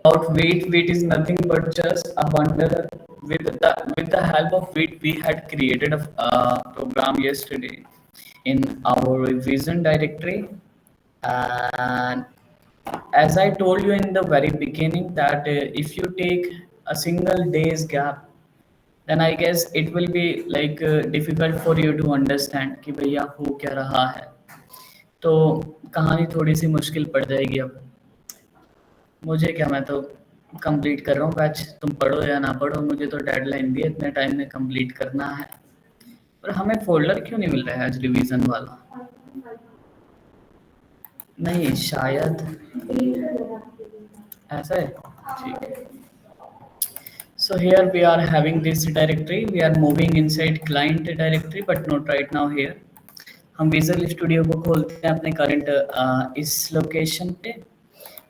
about wheat. Wheat is nothing but just a bundle. With the help of wheat, we had created a program yesterday in our revision directory. And as I told you in the very beginning, that if you take a single day's gap, then I guess it will be like difficult for you to understand कि भैया हो क्या रहा है. तो कहानी थोड़ी सी मुश्किल पड़ जाएगी अब. मुझे क्या, मैं तो कंप्लीट कर रहा हूँ बैच. तुम पढ़ो या ना पढ़ो, मुझे तो डेडलाइन दी है, इतने टाइम में कंप्लीट करना है. पर हमें फोल्डर क्यों नहीं मिल रहा है आज रिवीजन वाला? नहीं, शायद ऐसा है. ठीक है. So here we are having this directory. We are moving inside client directory, but not right now here. हम विजुअल स्टूडियो को खोलते हैं अपने करंट इस लोकेशन पे.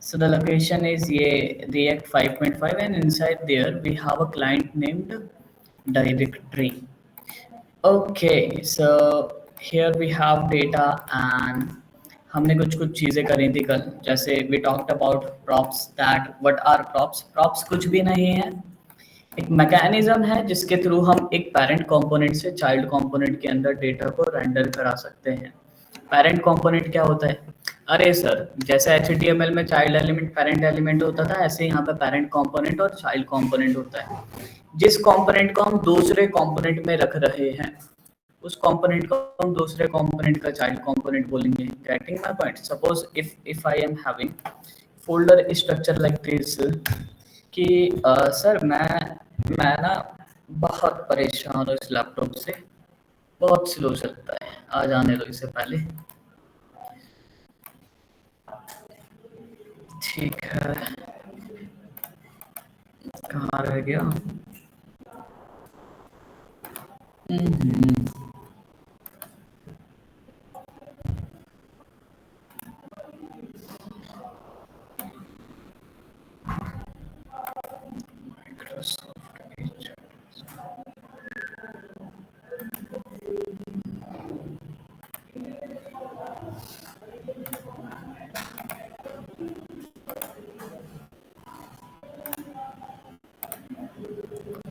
So the location is ये React 5.5 and inside there we have a client named directory. Okay, so here we have data and हमने कुछ कुछ चीज़ें करी थी कल. जैसे we talked about props. That what are props? Props कुछ भी नहीं है, एक मैकेनिज्म है जिसके थ्रू हम एक पेरेंट कंपोनेंट से चाइल्ड कंपोनेंट के अंदर डेटा को रेंडर करा सकते हैं. पेरेंट कंपोनेंट क्या होता है? अरे सर, जैसे HTML में चाइल्ड एलिमेंट पेरेंट एलिमेंट होता था, ऐसे यहाँ पे पेरेंट कंपोनेंट और चाइल्ड कंपोनेंट होता है. जिस कंपोनेंट को हम दूसरे कंपोनेंट में रख रहे हैं, उस कंपोनेंट को हम दूसरे कंपोनेंट का चाइल्ड कंपोनेंट बोलेंगे. Getting my point? Suppose if I am having folder structure like this कि सर मैं ना बहुत परेशान हूँ इस लैपटॉप से, बहुत स्लो चलता है. आ जाने दो इसे पहले. ठीक है, कहाँ रह गया?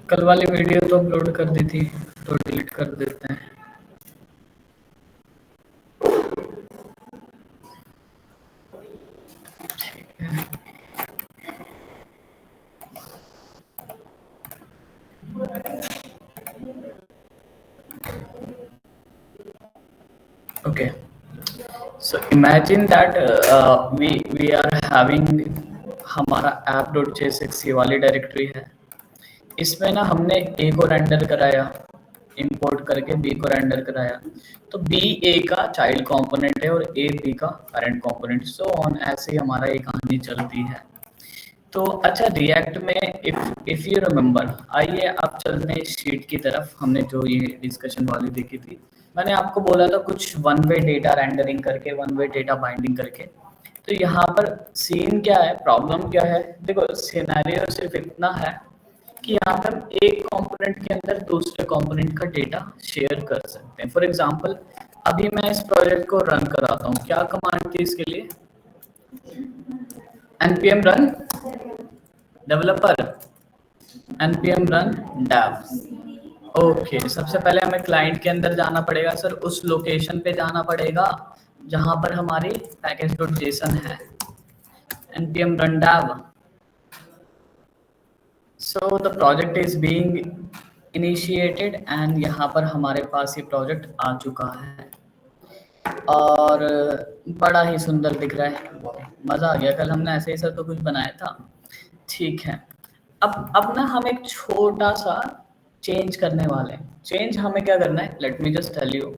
कल वाली वीडियो तो अपलोड कर दी थी, तो डिलीट कर देते हैं. Okay, so imagine that we are having हमारा app.jsx ये वाली डायरेक्टरी है. इसमें ना हमने ए को रेंडर कराया, इंपोर्ट करके बी को रेंडर कराया. तो बी ए का चाइल्ड कंपोनेंट है और ए बी का पेरेंट कंपोनेंट. सो ऑन ऐसे ही हमारा ये कहानी चलती है. तो अच्छा, रिएक्ट में इफ यू रिमेम्बर, आइए आप चलते हैं शीट की तरफ. हमने जो ये डिस्कशन वाली देखी थी, मैंने आपको बोला था कुछ वन वे डेटा रेंडरिंग करके, वन वे डेटा बाइंडिंग करके. तो यहाँ पर सीन क्या है, प्रॉब्लम क्या है? देखो, सिनेरियो सिर्फ इतना है कि यहाँ पर हम एक कंपोनेंट के अंदर दूसरे कंपोनेंट का डेटा शेयर कर सकते हैं. फॉर एग्जांपल, अभी मैं इस प्रोजेक्ट को रन कराता हूँ. क्या कमांड थी इसके लिए? npm run developer, npm run dev. Okay, सबसे पहले हमें क्लाइंट के अंदर जाना पड़ेगा सर, उस लोकेशन पे जाना पड़ेगा जहां पर हमारी package.json है. npm run dev. So the project is being initiated and यहाँ पर हमारे पास ये प्रोजेक्ट आ चुका है और बड़ा ही सुंदर दिख रहा है. मज़ा आ गया. कल हमने ऐसे ही सर तो कुछ बनाया था. ठीक है, अब ना हम एक छोटा सा चेंज करने वाले हैं. चेंज हमें क्या करना है, let me just tell you.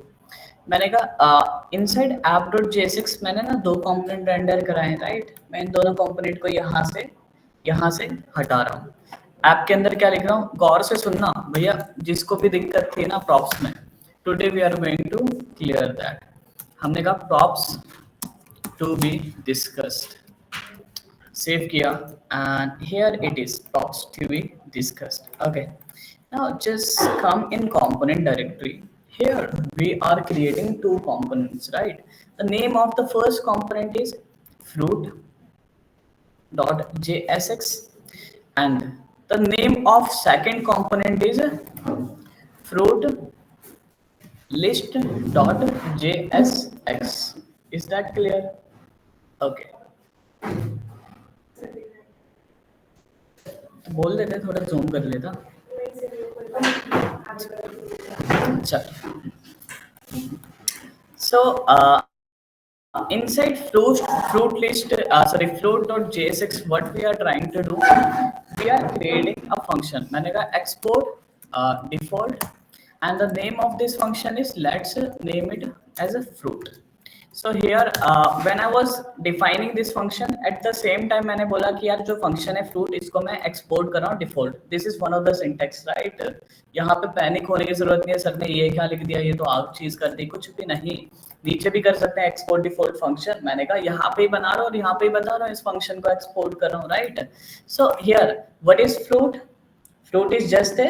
मैंने कहा इनसाइड app.jsx मैंने ना दो कंपोनेंट रेंडर कराए हैं, राइट. मैं इन दोनों कंपोनेंट को यहाँ से हटा रहा हूँ. ऐप के अंदर क्या लिख रहा हूँ, गौर से सुनना भैया. जिसको भी दिक्कत थी ना प्रॉप्स में, today we are going to clear that. हमने कहा props to be discussed, save किया and here it is, props to be discussed. Okay, now just come in component directory. Here we are creating two components, right? The name of the first component is fruit. dot JSX, and the name of second component is fruit list dot JSX. Is that clear? Okay. बोल देते, थोड़ा zoom कर लेता. चल. So inside fruit.jsx, what we are trying to do, we are creating a function. मैंने कहा export default, and the name of this function is, let's name it as a fruit. So here when I was defining this function, at the same time मैंने बोला कि यार जो function है fruit, इसको मैं export कर रहा हूँ default. This is one of the syntax, right? यहाँ पे पैनिक होने की जरूरत नहीं है, सर ने ये क्या लिख दिया, ये तो आप चीज कर दी, कुछ भी नहीं. नीचे भी कर सकते हैं एक्सपोर्ट डिफॉल्ट फंक्शन. मैंने कहा यहाँ पे ही बना रहा हूँ और यहाँ पे ही बता रहा हूँ, इस फंक्शन को एक्सपोर्ट कर रहा हूँ, right? So here what is fruit? Fruit is just a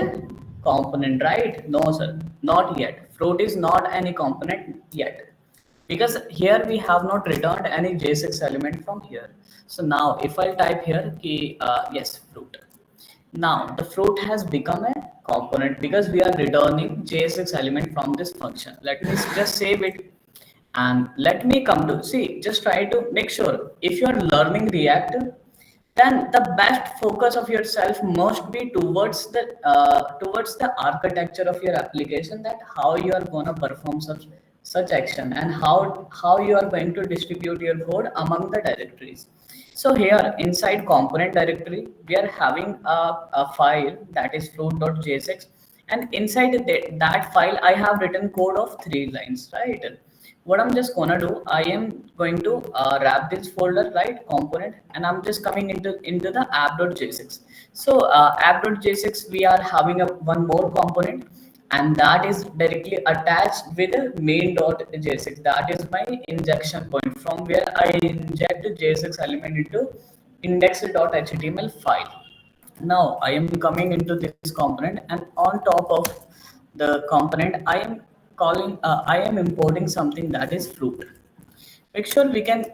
component, right? No sir, not yet. Fruit is not any component yet, because here we have not returned any JSX element from here. So now if I type here ki yes, fruit, now the fruit has become a component because we are returning JSX element from this function. Let me just save it, and let me come to see, just try to make sure if you are learning React, then the best focus of yourself must be towards the architecture of your application, that how you are going to perform such action, and how you are going to distribute your code among the directories. So here inside component directory, we are having a file that is fruit.jsx, and inside that file I have written code of 3 lines, right? What I'm just gonna do, I am going to wrap this folder, right, component, and I'm just coming into the app.jsx. So app.jsx, we are having a one more component, and that is directly attached with the main.jsx. That is my injection point from where I inject the JSX element into index.html file. Now I am coming into this component, and on top of the component I am importing something that is fruit. Make sure we can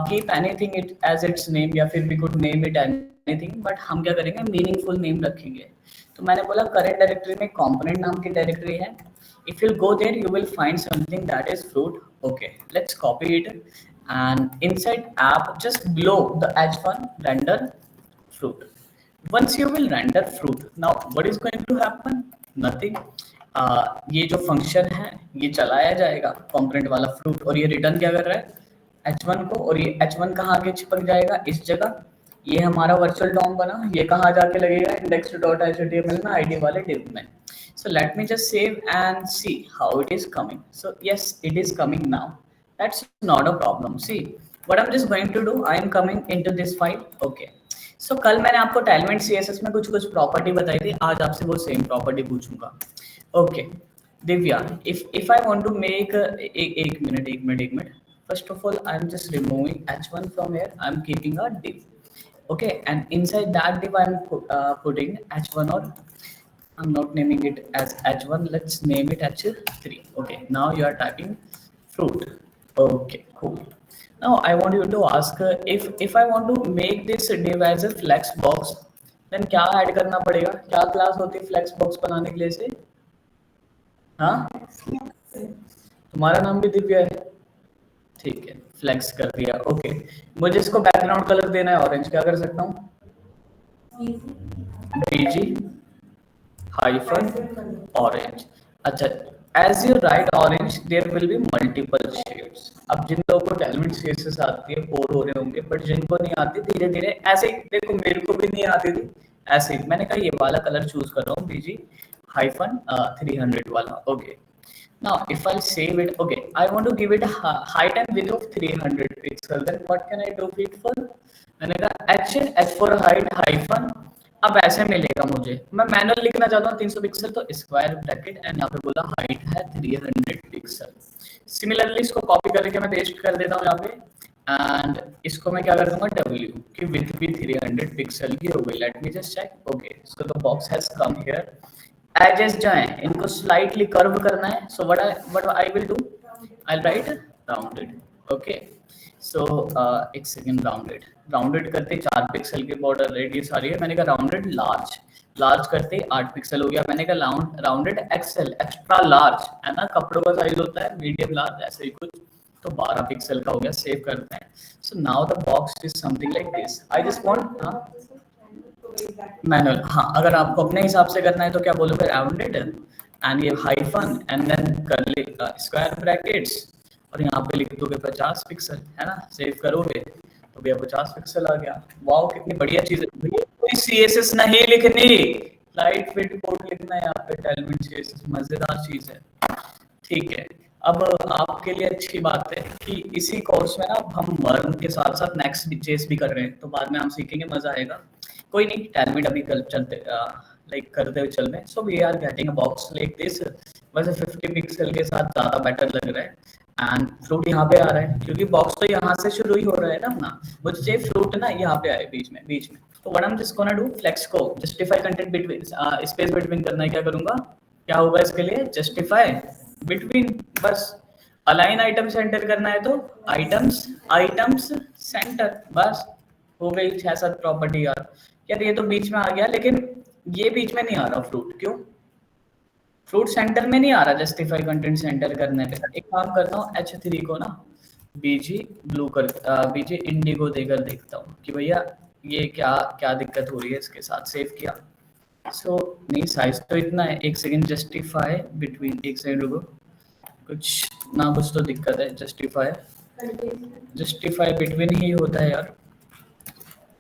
keep anything it as its name, या फिर we could name it anything, but हम क्या करेंगे, meaningful name रखेंगे. तो मैंने बोला current directory में component नाम की directory है. If you go there, you will find something that is fruit. Okay, let's copy it, and inside app, just below the h1, render fruit. Once you will render fruit, now what is going to happen? Nothing. ये जो function है ये चलाया जाएगा component वाला fruit, और ये return क्या कर रहा है, h1 को, और ये h1 कहाँ आके चिपक जाएगा, इस जगह. ये हमारा वर्चुअल डॉम बना, ये कहाँ जाके लगेगा, index.html में आईडी वाले div में. So let me just save and see how it is coming. So yes, it is coming now. That's not a problem. See what I'm just going to do, I am coming into this file. Okay. So कल मैंने आपको Tailwind CSS में कुछ property बताई थी, आज आपसे वो सेम प्रॉपर्टी पूछूंगा. Okay, Divya, if I want to make एक minute. First of all, I'm just removing h1 from here. I'm keeping a div. Okay, and inside that div I'm putting h1, or I'm not naming it as h1. Let's name it h3. Okay, now you are typing fruit. Okay, cool. Now I want you to ask if I want to make this div as a flex box, then क्या add करना पड़ेगा, क्या class होती है flex box बनाने के लिए से? हाँ, तुम्हारा नाम भी दिव्या है, ठीक है, फ्लेक्स कर दिया. ओके, मुझे इसको बैकग्राउंड कलर देना है ऑरेंज, क्या कर सकता हूँ, बीजी हाइफन ऑरेंज. अच्छा, as you write orange there will be multiple shades. अब जिन लोगों को Tailwind CSS आती है बोर हो रहे होंगे, बट जिनको नहीं आती धीरे धीरे ऐसे ही, देखो मेरे को भी नहीं आती थी ऐसे ही, मैंने कहा ये वाला कलर चूज कर रहा हूँ, बीजी hyphen 300 wala. Okay, now if I save it, okay, I want to give it a height and width of 300 pixel. Then what can I do it for? मैंने कहा h for height hyphen, अब ऐसे मिलेगा मुझे, मैं manual लिखना चाहता हूँ 300 पिक्सल, तो स्क्वायर ब्रैकेट, एंड यहाँ पे बोला हाइट है 300 पिक्सल. सिमिलरली इसको कॉपी करके मैं पेस्ट कर देता हूँ यहाँ पे, एंड इसको मैं क्या कर दूंगा w की विड्थ भी 300 पिक्सल की हो गई. Let me just check. Okay, so the box has come here. Edges जो हैं इनको स्लाइटली कर्व करना है, so what I will do, I write rounded. Okay, so एक सेकेंड, राउंडेड करते 4 पिक्सल के बॉर्डर रेडियस आ रही है, मैंने कहा राउंडेड लार्ज करते 8 पिक्सल हो गया, मैंने कहा राउंडेड एक्सेल एक्स्ट्रा लार्ज है ना, कपड़ों का साइज होता है मीडियम लार्ज ऐसे ही कुछ, तो 12 पिक्सल का हो गया, सेव करते हैं। So now the box is something like this, I just want manual. हाँ, अगर आपको अपने हिसाब से करना है तो क्या बोलोगे, राउंडेड एंड ये hyphen and then curly square brackets, और यहाँ पे लिख दोगे 50 पिक्सल, है ना, सेव करोगे तो भैया 50 पिक्सल आ गया। वाओ, कितनी बढ़िया चीज है भैया, कोई सीएसएस नहीं लिखनी, लाइट फिट कोड लिखना है यहाँ पे, टेलमेंट सीएसएस, मजेदार चीज है। ठीक है, अब आपके लिए अच्छी बात है कि इसी कोर्स में ना हम वर्म के साथ साथ नेक्स्ट जेस भी कर रहे हैं, तो बाद में हम सीखेंगे, मजा आएगा। कोई नहीं, टेलमेंट अभी कल चलते लाइक करते हुए चल रहे हैं। So we are getting a box like this, वैसे 50 पिक्सल के साथ ज्यादा बेटर लग रहा है एंड फ्रूट यहाँ पे आ रहा है क्योंकि बॉक्स तो यहाँ से शुरू ही हो रहा है ना अपना, मुझे चाहिए फ्रूट ना यहाँ पे आए बीच में। तो what I am just gonna do, flex को justify content between, space between करना है, क्या करूंगा, क्या होगा इसके लिए, जस्टिफाई बिटवीन, बस अलाइन आइटम सेंटर करना है तो आइटम्स सेंटर, बस हो गई 6-7 प्रॉपर्टी। यार ये तो बीच में आ गया, लेकिन ये बीच में नहीं आ रहा फ्रूट, क्यों, फ्रूट सेंटर में नहीं आ रहा जस्टिफाई कंटेंट सेंटर करने पे। एक काम करता हूँ, H3 को ना बीजी ब्लू कर, बीजी इंडिगो देकर देखता हूँ कि भैया ये क्या क्या दिक्कत हो रही है इसके साथ। सेव किया, सो नहीं साइज तो इतना है, एक सेकंड, जस्टिफाई बिटवीन, एक सेकंड रुको, कुछ ना कुछ तो दिक्कत है, जस्टिफाई बिटवीन ही होता है यार,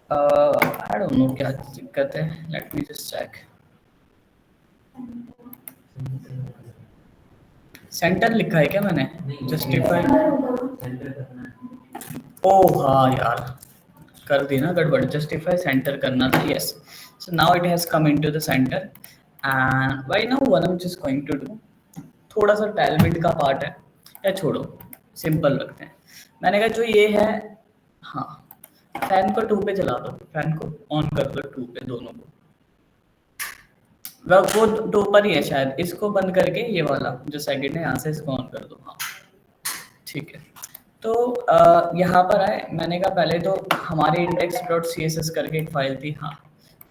आई डोंट नो क्या दिक्कत है, let me just check. Centre लिखा है क्या मैंने, जस्टिफाई, ओ हाँ यार, कर दी ना गड़बड़, जस्टिफाई सेंटर करना था, yes. So now it has come into the centre and why now what I am just going to do, थोड़ा सा टैलेंट का पार्ट है, या छोड़ो, सिंपल रखते हैं। मैंने कहा जो ये है, हाँ, फैन को 2 पे चला दो, फैन को ऑन कर दो 2 पे दोनों को, वो 2 पर ही है शायद, इसको बंद करके ये वाला जो सेकंड है यहाँ से इसको ऑन कर दो, हाँ ठीक है। तो यहाँ पर आए, मैंने कहा पहले तो हमारी index.css करके एक फाइल थी, हाँ,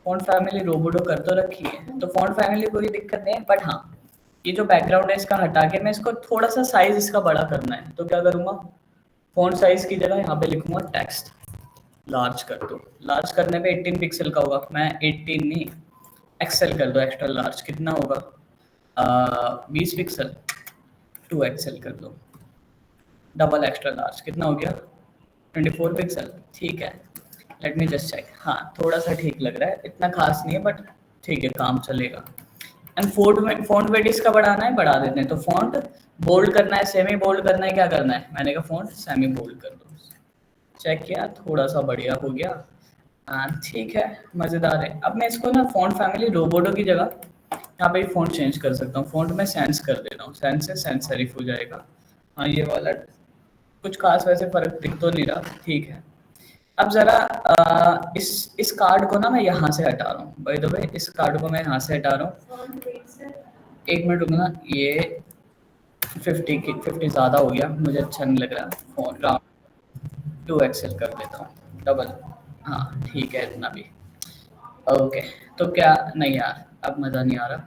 फॉन्ट फैमिली रोबोटो कर तो रखी है, तो फॉन्ट फैमिली कोई दिक्कत नहीं है, बट हाँ ये जो बैकग्राउंड है इसका हटा के मैं इसको थोड़ा सा साइज इसका बड़ा करना है, तो क्या करूँगा, फॉन्ट साइज की जगह यहाँ पे लिखूंगा टेक्स्ट, लार्ज कर दो, लार्ज करने पे 18 पिक्सल का होगा, मैं 18 नहीं, एक्सेल कर दो, एक्स्ट्रा लार्ज कितना होगा, 20 पिक्सल, 2 एक्सेल कर दो, डबल एक्स्ट्रा लार्ज कितना हो गया, 24 पिक्सल, ठीक है। लेट मी जस्ट चेक, हाँ थोड़ा सा ठीक लग रहा है, इतना खास नहीं है बट ठीक है, काम चलेगा। एंड फॉन्ट वेट इसका बढ़ाना है, बढ़ा देते हैं, तो फॉन्ट बोल्ड करना है, सेमी बोल्ड करना है, क्या करना है, मैंने कहा फॉन्ट सेमी बोल्ड कर दो, चेक किया, थोड़ा सा बढ़िया हो गया, ठीक है, मज़ेदार है। अब मैं इसको ना फॉन्ट फैमिली रोबोटो की जगह यहाँ पे फॉन्ट चेंज कर सकता हूँ, फॉन्ट में सेंस कर देता हूँ, सेंस से सेंस सेरिफ हो जाएगा, हाँ ये वाला कुछ खास वैसे फर्क दिख तो नहीं रहा, ठीक है। अब जरा इस कार्ड को ना मैं यहाँ से हटा रहा हूँ, बाय द वे इस कार्ड को मैं यहाँ से हटा रहा हूँ, एक मिनट रुकना, ये 50 ज़्यादा हो गया, मुझे अच्छा नहीं लग रहा, फोन राउंड 2 एक्सेल कर देता हूँ, डबल, हाँ ठीक है इतना भी, ओके। तो क्या नहीं यार, अब मज़ा नहीं आ रहा,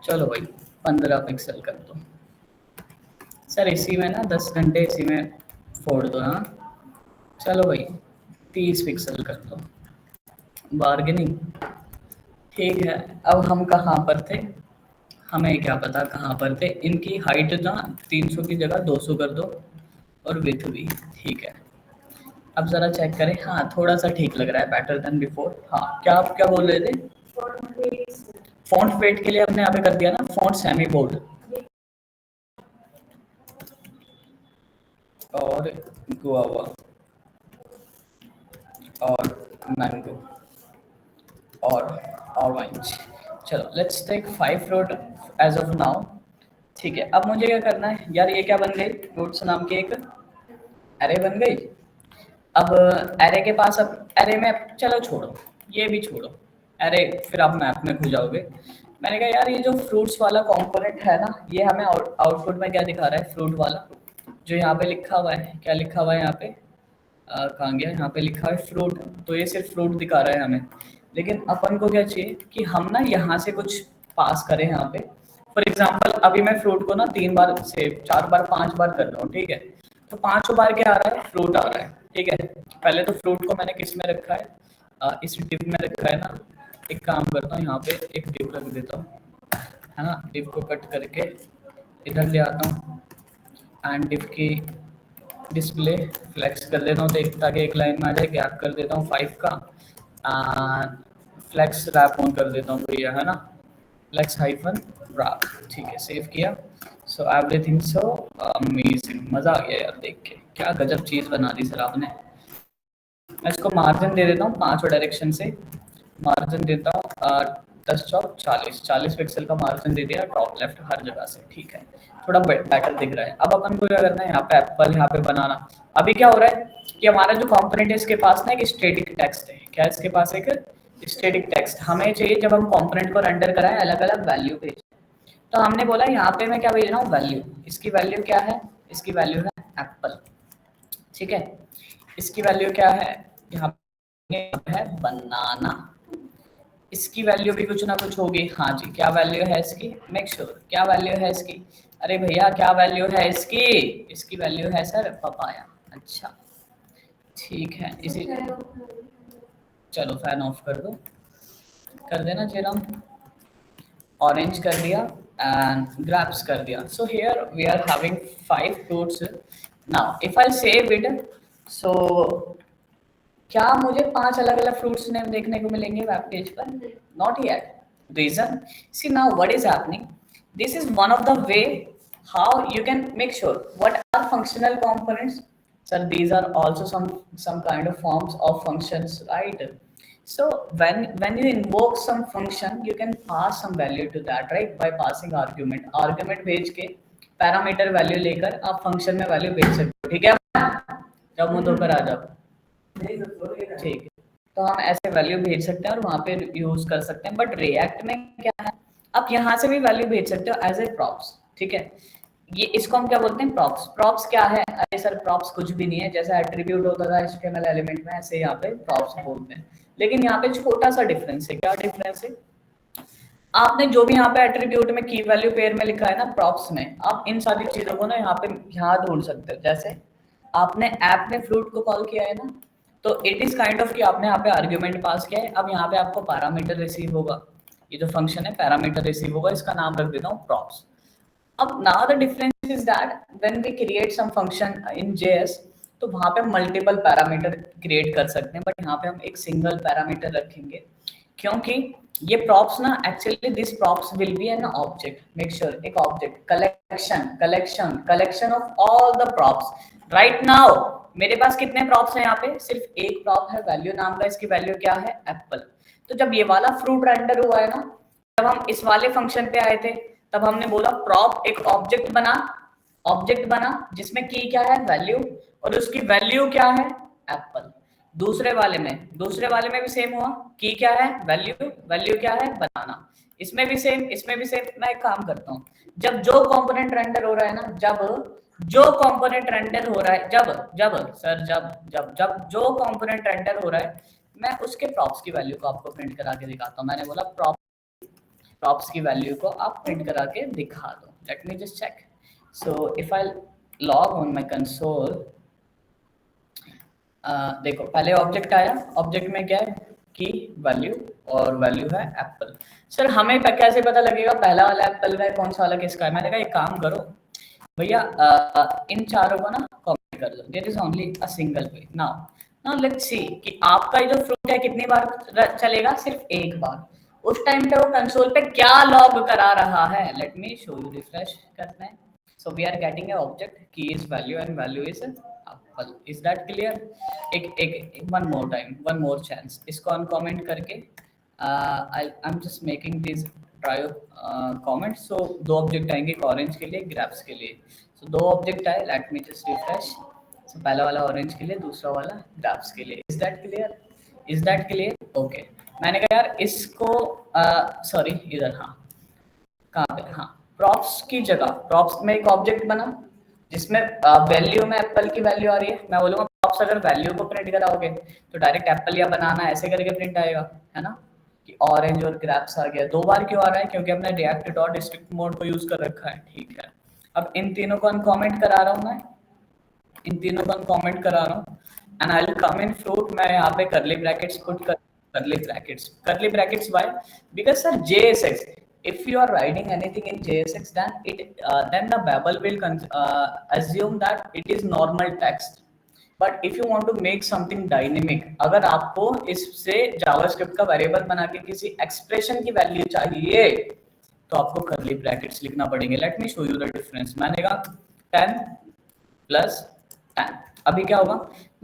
चलो भाई 15 पिक्सल कर दो सर, इसी में ना 10 घंटे इसी में फोड़ दो, हाँ चलो भाई 30 पिक्सल कर दो, बार्गेनिंग, ठीक है। अब हम कहाँ पर थे, हमें क्या पता कहाँ पर थे, इनकी हाइट ना 300 की जगह 200 कर दो और विथ भी, ठीक है। अब जरा चेक करें, हाँ थोड़ा सा ठीक लग रहा है, बेटर देन बिफोर, हाँ क्या आप क्या बोल रहे थे, फॉन्ट वेट के लिए हमने यहाँ पे कर दिया ना फॉन्ट सेमी बोल्ड, और गुआवा और मैंगो और ऑरेंज, चलो let's take 5 fruit as of now, ठीक है। अब मुझे क्या करना है यार, ये क्या बन गई, फ्रूट्स नाम की एक एरे बन गई। अब एरे के पास, अब एरे में, चलो छोड़ो ये भी छोड़ो एरे, फिर आप मैप में खो जाओगे। मैंने कहा यार ये जो फ्रूट्स वाला कंपोनेंट है ना, ये हमें आउटपुट में क्या दिखा रहा है, फ्रूट वाला, जो यहाँ पे लिखा हुआ है, क्या लिखा हुआ है यहाँ पे, कहाँ गया, यहाँ पे लिखा है फ्रूट, तो ये सिर्फ फ्रूट दिखा रहा है हमें। लेकिन अपन को क्या चाहिए कि हम ना यहाँ से कुछ पास करें यहाँ पे। फॉर एग्जाम्पल अभी मैं फ्रूट को ना 3 बार से 4 बार 5 बार कर रहा हूँ, ठीक है। तो 5 बार क्या आ रहा है, फ्रूट आ रहा है, ठीक है। पहले तो फ्रूट को मैंने किस में रखा है, इस डिव में रखा है ना। एक काम करता हूँ, यहाँ पे एक डिव रख देता हूँ, है ना। डिव को कट करके इधर ले आता हूँ एंड डिव की डिस्प्ले फ्लेक्स कर देता हूँ ताकि एक लाइन में आ जाए। गैप कर देता हूँ 5 का, फ्लेक्स रैप ऑन कर देता हूँ भैया, है ना। फ्लेक्स हाइफन रैप, ठीक है, सेव किया। सो एवरीथिंग सो अमेजिंग, मजा आ गया यार देख के, क्या गजब चीज बना दी सर आपने। मैं इसको मार्जिन दे देता हूँ 5 डायरेक्शन से, मार्जिन देता हूँ 10 चौक 40 पिक्सल का मार्जिन दे दिया टॉप लेफ्ट हर जगह से, ठीक है। थोड़ा बेटर दिख रहा है। अब अपन को क्या करना है, यहाँ पे एप्पल यहाँ पे बनाना। अभी क्या हो रहा है कि हमारा जो कंपोनेंट है इसके पास ना एक स्टैटिक टेक्स्ट है। क्या इसके पास एक स्टैटिक टेक्स्ट हमें चाहिए जब हम कंपोनेंट को रेंडर कराएं अलग अलग वैल्यू पे। तो हमने बोला यहाँ पे मैं क्या भेज रहा हूँ, वैल्यू। इसकी वैल्यू क्या है, इसकी वैल्यू है एप्पल, ठीक है। इसकी वैल्यू क्या है, यहाँ पे है बनाना। इसकी वैल्यू भी कुछ ना कुछ होगी, हाँ जी। क्या वैल्यू है इसकी, मेक श्योर क्या वैल्यू है इसकी। अरे भैया क्या वैल्यू है इसकी, इसकी वैल्यू है सर पपाया। अच्छा ठीक है, इसी चलो फैन ऑफ कर दो, कर देना जेरम। ऑरेंज कर दिया एंड ग्रैप्स कर दिया। So here we are having 5 fruits. Now if I save it, so क्या मुझे 5 अलग अलग फ्रूट्स नेम देखने को मिलेंगे वेब पेज पर? Not yet. Reason, see now what is happening, this is one of the way how you can make sure what are functional components. Sir, these are also some kind of forms of functions, right? So when you invoke some function, you can pass some value to that, right? By passing argument, argument भेज के parameter value लेकर आप function में value भेज सकते हो, ठीक है। जब मुंह धोकर आ जाओ, ठीक है। तो हम ऐसे वैल्यू भेज सकते हैं और वहां पे यूज कर सकते हैं। बट रिएक्ट में क्या है, आप यहाँ से भी वैल्यू भेज सकते हो एज ए प्रॉप्स, ठीक है। ये इसको हम क्या बोलते हैं, प्रॉप्स। प्रॉप्स क्या है, अरे सर प्रॉप्स कुछ भी नहीं है, जैसा एट्रीब्यूट होता था एचटीएमएल एलिमेंट में, ऐसे यहाँ पे प्रॉप्स बोलते हैं। लेकिन यहाँ पे छोटा सा डिफरेंस है। क्या डिफरेंस है, आपने जो भी यहाँ पे एट्रीब्यूट में की वैल्यू पेयर में लिखा है ना, प्रॉप्स में आप इन सारी चीजों को ना यहाँ पे यहाँ ढूंढ सकते हो। जैसे आपने ऐप में फ्रूट को कॉल किया है ना, तो इट इज काइंड ऑफ कि आपने यहाँ पे आर्ग्यूमेंट पास किया है। अब यहाँ पे आपको पैरामीटर रिसीव होगा, ये जो फंक्शन है पैरामीटर रिसीव होगा, इसका नाम रख देता हूँ प्रॉप्स। अब now the difference is that when we create some function in JS, तो वहां पे मल्टीपल पैरामीटर क्रिएट कर सकते हैं, बट यहाँ पे हम एक सिंगल पैरामीटर रखेंगे। क्योंकि ये प्रॉप्स ना, actually this props will be an object, make sure एक object, collection of all the props. Right now मेरे पास कितने प्रॉप्स हैं, यहाँ पे सिर्फ एक प्रॉप है वैल्यू नाम का, इसकी वैल्यू क्या है एप्पल। तो जब ये वाला फ्रूट रेंडर हुआ है ना, जब हम इस वाले फंक्शन पे आए थे, तब हमने बोला प्रॉप एक ऑब्जेक्ट बना जिसमें की क्या है वैल्यू, और उसकी वैल्यू क्या है एप्पल। दूसरे वाले में भी सेम हुआ, की क्या है वैल्यू क्या है बनाना। इसमें भी सेम मैं एक काम करता हूँ, जब जो कंपोनेंट रेंडर हो रहा है ना, जो कंपोनेंट रेंडर हो रहा है, जब जो कंपोनेंट रेंडर हो रहा है, मैं उसके प्रॉप्स की वैल्यू को आपको प्रिंट करा के दिखाता हूँ। मैंने बोला प्रॉप्स की वैल्यू को आप प्रिंट करा के दिखा दो। Let me just check. So if I log on my console, देखो पहले ऑब्जेक्ट आया, ऑब्जेक्ट में क्या है की वैल्यू, और वैल्यू है एप्पल। सर हमें कैसे पता लगेगा पहला वाला एप्पल का है, कौन सा वाला किसका है? मैंने कहा एक काम करो भैया, इन चारों को ना कॉपी कर दो। There is only a single way. Now let's see कि आपका जो फ्रूट है कितनी बार चलेगा, सिर्फ एक बार। उस टाइम पे वो कंसोल पे क्या लॉग करा रहा है, let me show you, refresh करते हैं। So we are getting a object, key is value and value is apple. Is that clear? एक वन मोर चांस, इसको अनकमेंट करके I am just making this try comment. So 2 object आएंगे, एक orange के लिए, grapes के लिए। So 2 object आए, let me just refresh. So पहला वाला ऑरेंज के लिए, दूसरा वाला ग्रैप्स के लिए। Is that clear? ओके। मैंने कहा यार इसको सॉरी इधर, हाँ कहाँ पे, हाँ प्रॉप्स की जगह, प्रॉप्स में एक ऑब्जेक्ट बना जिसमें वैल्यू में एप्पल की वैल्यू आ रही है। मैं बोलूँगा प्रॉप्स अगर वैल्यू को प्रिंट कराओगे तो डायरेक्ट एप्पल या बनाना ऐसे करके प्रिंट आएगा, है ना, कि ऑरेंज और ग्रैप्स आ गया। 2 बार क्यों आ रहा है? क्योंकि हमने रिएक्ट डॉट स्ट्रिक्ट मोड को यूज कर रखा है, ठीक है। अब इन तीनों को अनकॉमेंट करा रहा हूं मैं, इन तीनों को अनकॉमेंट करा रहा हूँ, and I will come in fruit. मैं यहाँ पे करली ब्रैकेट्स पुट कर, करली brackets why? Because sir JSX, if you are writing anything in JSX, then the Babel will assume that it is normal text. But if you want to make something dynamic, अगर आपको इससे JavaScript का variable बना के किसी expression की value चाहिए तो आपको करली ब्रैकेट्स लिखना पड़ेंगे। Late me show you the difference. मैंने कहा 10 plus 10, अभी क्या होगा?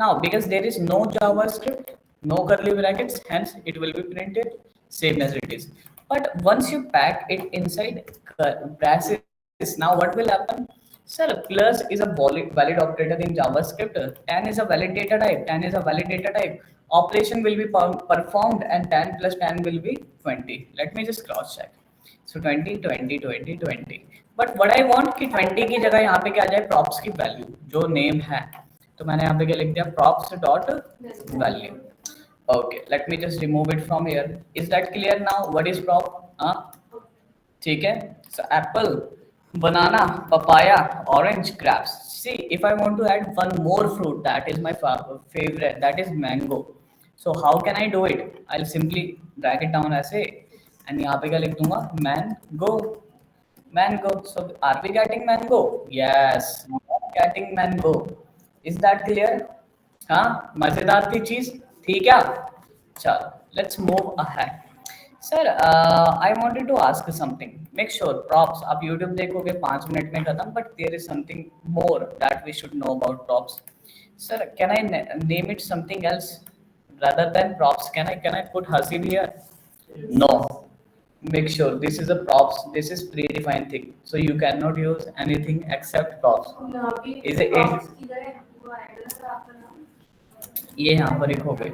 Now because there is no JavaScript, no curly brackets, hence it will be printed same as it is. But once you pack it inside braces, now what will happen? Sir, plus is a valid operator in JavaScript. 10 is a valid data type. 10 is a valid data type. Operation will be performed and 10 plus 10 will be 20. Let me just cross check. So 20, 20, 20, 20. But what I want कि 20 की जगह यहाँ पे क्या आ जाए? Props की value जो name है, तो मैंने यहाँ पे क्या लिख दिया? Props dot value. Okay, late me just remove it from here. Is that clear now? What is prop? हाँ, ठीक है। So Apple, banana, papaya, orange, grapes. See, if I want to add one more fruit, that is my favorite, that is mango. So how can I do it? I'll simply drag it down ऐसे, and यहाँ पे क्या लिख दूंगा? mango. So are we getting mango? Yes, we are getting mango. Is that clear? हाँ, मजेदार थी चीज, ठीक है। चलो, let's move ahead. Sir, I wanted to ask something. Make sure props, आप YouTube देखोगे 5 मिनट में खत्म, but there is something more that we should know about props. Sir, can I name it something else rather than props? Can I put Hasib here? No. Make sure this is a props. This is predefined thing, so you cannot use anything except props. Is it? ये यहाँ पर एक हो गई।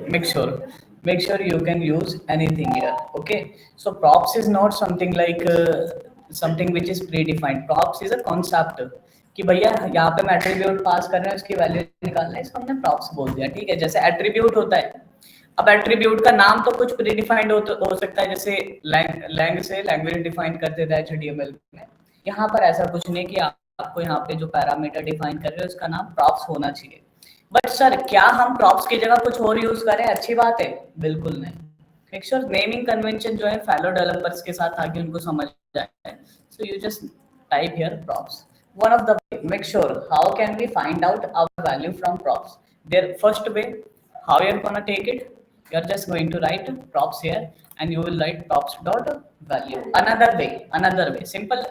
make sure you can use anything here. Okay, so props is not something like something which is predefined. Props is a concept कि भैया यहाँ पे हम एट्रीब्यूट पास कर रहे हैं, उसकी वैल्यू निकालना है, इसको हमने प्रॉप्स बोल दिया, ठीक है। जैसे एट्रीब्यूट होता है, अब एट्रीब्यूट का नाम तो कुछ प्रीडिफाइंड हो सकता है, जैसे लैंग से लैंग्वेज डिफाइन कर देता है HTML में। यहाँ पर ऐसा कुछ नहीं कि आपको यहाँ पे जो पैरामीटर डिफाइन कर रहे हो उसका नाम प्रॉप्स होना चाहिए। बट सर, क्या हम प्रॉप्स की जगह कुछ और यूज करें? अच्छी बात है, बिल्कुल नहीं। मेक श्योर नेमिंग कन्वेंशन जो है फेलो डेवलपर्स के साथ ताकि उनको समझ जाए। So you just type here props. One of the way, make sure how can we find out our value from props? Their first way, how you're gonna take it? You're just going to write props here, and you will write props dot value. Another way, simple.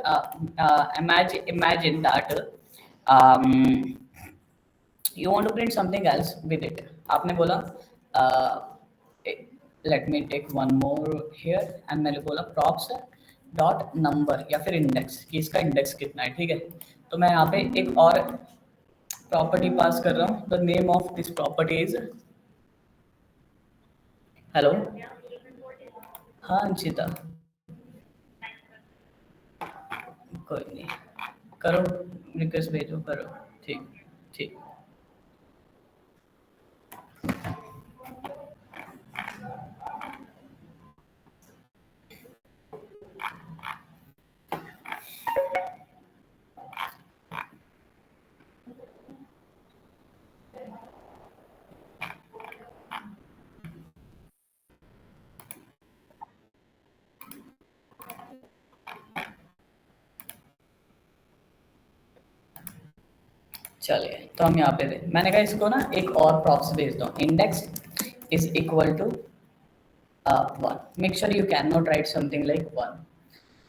Imagine that you want to print something else with it. आपने बोला let me take one more here, and मैंने बोला props dot number या फिर index, कि इसका index कितना है, ठीक है। तो मैं यहाँ पे एक और प्रॉपर्टी पास कर रहा हूँ। The name of this property is, hello, हाँ अंशिता, कोई नहीं, करो रिक्वेस्ट भेजो, करो, ठीक ठीक। चलिए, तो हम यहाँ पे थे, मैंने कहा इसको ना एक और प्रॉप्स भेज दो। Index is equal to 1। Make sure you can not write something like 1।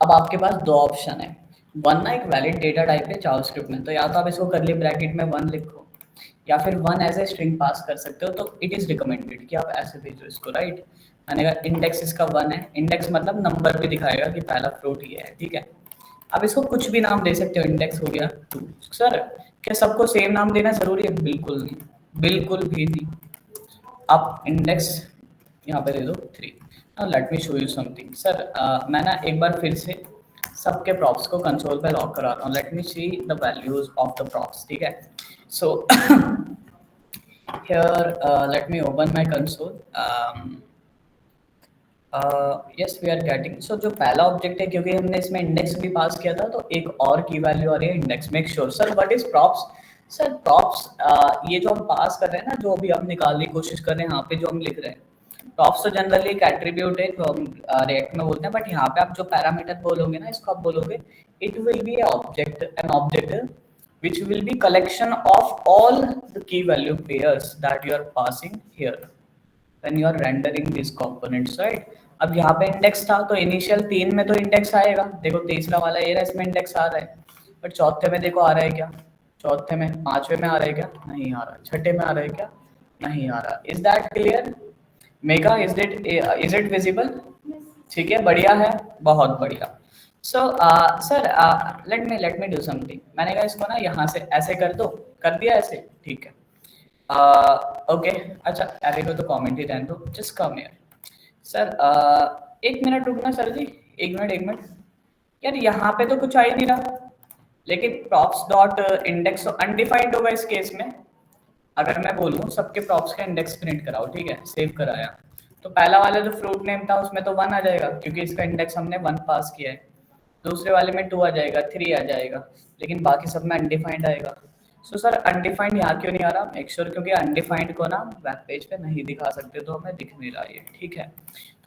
अब आपके पास दो ऑप्शन है। 1 ना एक वैलिड डेटा टाइप है जावास्क्रिप्ट में, तो या तो आप इसको करली ब्रैकेट में 1 लिखो, या फिर 1 एज ए स्ट्रिंग पास कर सकते हो। तो इट इज रिकमेंडेड कि आप ऐसे भेजो इसको, राइट। मैंने कहा इंडेक्स इसका 1 है। इंडेक्स मतलब नंबर भी दिखाएगा कि पहला फ्रूट ये है, ठीक है। अब इसको कुछ भी नाम दे सकते हो। इंडेक्स हो गया 2। सर, क्या सबको सेम नाम देना जरूरी है? बिल्कुल नहीं, बिल्कुल भी नहीं। आप इंडेक्स यहाँ पे दे दो 3। Late me show you something. Sir, मैं ना एक बार फिर से सबके प्रॉप्स को कंसोल पे लॉक कराता हूँ। Let me see the values of the props, ठीक है। So Here, let me open my console. Yes we are getting. So जो पहला ऑब्जेक्ट है, क्योंकि हमने इसमें इंडेक्स भी पास किया था, तो एक और की वैल्यू आ रही है index. Make sure sir what is props. Sir props, ये जो हम पास कर रहे हैं ना, जो अभी हम निकालने की कोशिश कर रहे हैं, यहाँ पे जो हम लिख रहे हैं, प्रॉप्स तो जनरली एक एट्रीब्यूट है जो हम रिएक्ट में बोलते हैं, बट यहाँ पे आप जो पैरामीटर बोलोगे ना, इसको आप बोलोगे it will be object, an object which will be collection of all the key value pairs that you are passing here when you are rendering these components, right? अब यहाँ पे इंडेक्स था, तो इनिशियल 3 में तो इंडेक्स आएगा। देखो तीसरा वाला ये रहा, इसमें इंडेक्स आ रहा है, बट चौथे में देखो आ रहा है क्या? चौथे में, पांचवे में आ रहा है क्या? नहीं आ रहा। छठे में आ रहा है क्या? नहीं आ रहा। Is that clear mega? Is it visible? ठीक है, बढ़िया है, बहुत बढ़िया। So sir let me do something. मैंने कहा इसको ना यहाँ से ऐसे कर दो, कर दिया ऐसे, ठीक है। ओके अच्छा, अरे को तो कमेंट ही रहने दो, जस्ट कम हियर। सर एक मिनट रुकना सर जी, एक मिनट। यार यहाँ पे तो कुछ आ ही नहीं रहा, लेकिन प्रॉप्स डॉट इंडेक्स अनडिफाइंड होगा इस केस में। अगर मैं बोलूँ सबके प्रॉप्स का इंडेक्स प्रिंट कराओ, ठीक है, सेव कराया, तो पहला वाला जो फ्रूट नेम था उसमें तो 1 आ जाएगा, क्योंकि इसका इंडेक्स हमने 1 पास किया है। दूसरे वाले में 2 आ जाएगा, 3 आ जाएगा, लेकिन बाकी सब में अनडिफाइंड आएगा। सो सर अनडिफाइंड यहाँ क्यों नहीं आ रहा? मेक श्योर, क्योंकि अनडिफाइंड को ना वेब पेज पे नहीं दिखा सकते, तो हमें दिख नहीं रहा ये, ठीक है।